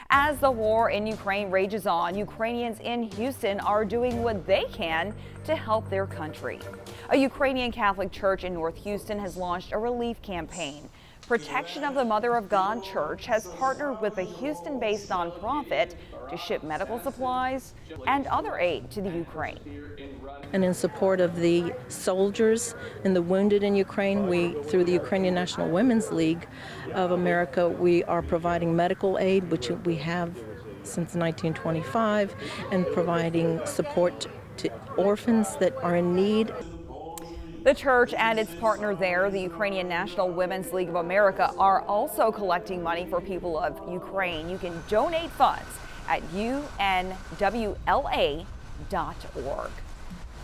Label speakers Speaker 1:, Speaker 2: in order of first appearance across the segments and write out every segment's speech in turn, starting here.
Speaker 1: As the war in Ukraine rages on, Ukrainians in Houston are doing what they can to help their country. A Ukrainian Catholic church in North Houston has launched a relief campaign. Protection of the Mother of God Church has partnered with a Houston-based nonprofit to ship medical supplies and other aid to the Ukraine.
Speaker 2: And in support of the soldiers and the wounded in Ukraine, through the Ukrainian National Women's League of America, we are providing medical aid, which we have since 1925, and providing support to orphans that are in need.
Speaker 1: The church and its partner there, the Ukrainian National Women's League of America, are also collecting money for people of Ukraine. You can donate funds at unwla.org.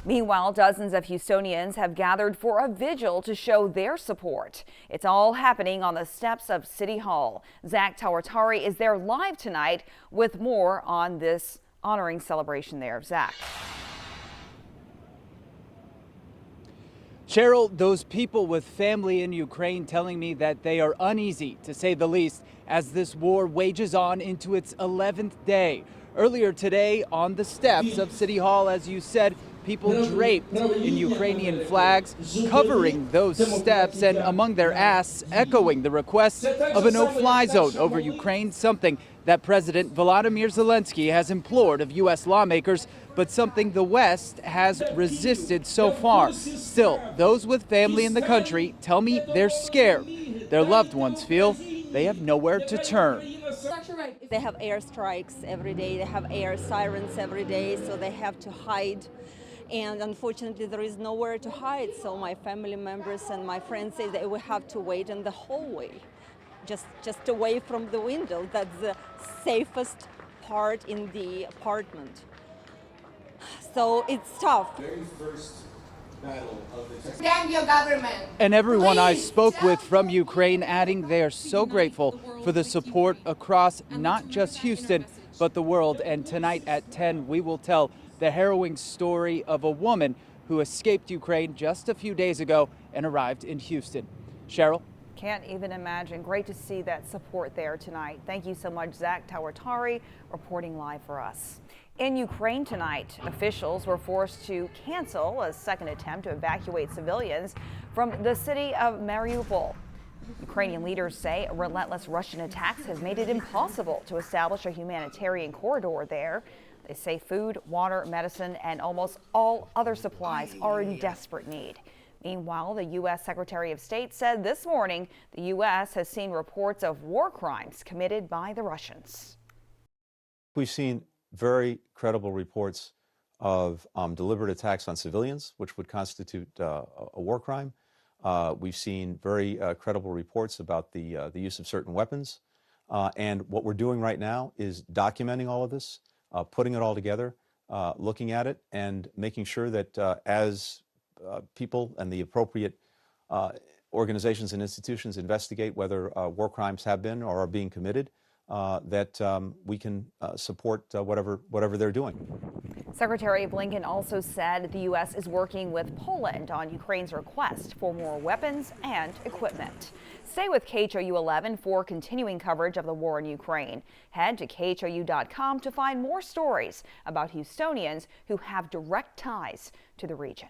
Speaker 1: Meanwhile, dozens of Houstonians have gathered for a vigil to show their support. It's all happening on the steps of City Hall. Zach Tawartari is there live tonight with more on this honoring celebration there. Zach.
Speaker 3: Cheryl, those people with family in Ukraine telling me that they are uneasy, to say the least, as this war wages on into its 11th day. Earlier today, on the steps of City Hall, as you said, people draped in Ukrainian flags, covering those steps, and among their asks, echoing the request of a no-fly zone over Ukraine, something that President Volodymyr Zelensky has implored of U.S. lawmakers, but something the West has resisted so far. Still, those with family in the country tell me they're scared. Their loved ones feel they have nowhere to turn.
Speaker 4: They have airstrikes every day, they have air sirens every day, so they have to hide. And unfortunately, there is nowhere to hide, so my family members and my friends say they will have to wait in the hallway, just away from the window. That's the safest part in the apartment. So it's tough.
Speaker 5: Damn your government.
Speaker 3: And everyone I spoke with from Ukraine adding they are so grateful for the support across not just Houston, but the world. And tonight at 10, we will tell the harrowing story of a woman who escaped Ukraine just a few days ago and arrived in Houston. Cheryl?
Speaker 1: Can't even imagine. Great to see that support there tonight. Thank you so much, Zach Tawartari, reporting live for us. In Ukraine tonight, officials were forced to cancel a second attempt to evacuate civilians from the city of Mariupol. Ukrainian leaders say relentless Russian attacks have made it impossible to establish a humanitarian corridor there. They say food, water, medicine, and almost all other supplies are in desperate need. Meanwhile, the U.S. Secretary of State said this morning the U.S. has seen reports of war crimes committed by the Russians.
Speaker 6: We've seen very credible reports of deliberate attacks on civilians, which would constitute a war crime. We've seen very credible reports about the use of certain weapons. And what we're doing right now is documenting all of this, putting it all together, looking at it, and making sure that as people and the appropriate organizations and institutions investigate whether war crimes have been or are being committed, that we can support whatever they're doing.
Speaker 1: Secretary Blinken also said the U.S. is working with Poland on Ukraine's request for more weapons and equipment. Stay with KHOU 11 for continuing coverage of the war in Ukraine. Head to khou.com to find more stories about Houstonians who have direct ties to the region.